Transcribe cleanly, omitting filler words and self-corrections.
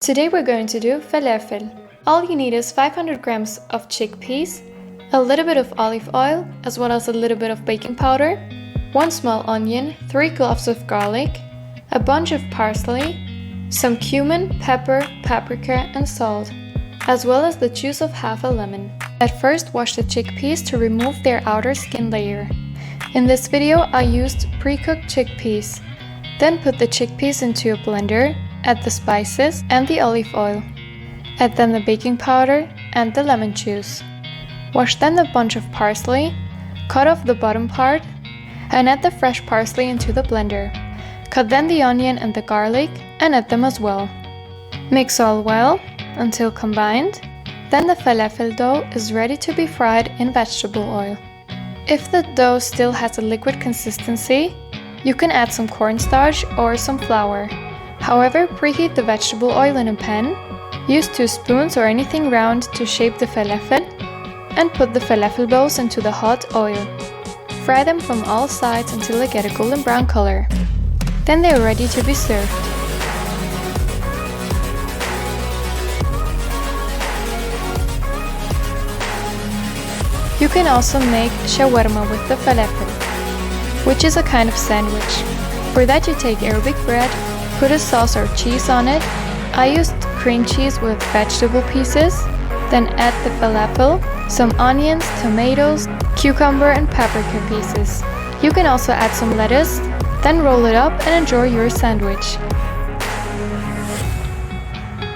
Today we're going to do falafel. All you need is 500 grams of chickpeas, a little bit of olive oil, as well as a little bit of baking powder, 1 small onion, 3 cloves of garlic, a bunch of parsley, some cumin, pepper, paprika, and salt, as well as the juice of half a lemon. At first, wash the chickpeas to remove their outer skin layer. In this video, I used pre-cooked chickpeas. Then put the chickpeas into a blender, add the spices and the olive oil. Add then the baking powder and the lemon juice. Wash then the bunch of parsley, cut off the bottom part, and add the fresh parsley into the blender. Cut then the onion and the garlic and add them as well. Mix all well until combined. Then the falafel dough is ready to be fried in vegetable oil. If the dough still has a liquid consistency, you can add some cornstarch or some flour. However, preheat the vegetable oil in a pan, use 2 spoons or anything round to shape the falafel, and put the falafel balls into the hot oil. Fry them from all sides until they get a golden brown color. Then they are ready to be served. You can also make shawarma with the falafel, which is a kind of sandwich. For that you take Arabic bread, put a sauce or cheese on it. I used cream cheese with vegetable pieces, then add the falafel, some onions, tomatoes, cucumber and paprika pieces. You can also add some lettuce, then roll it up and enjoy your sandwich.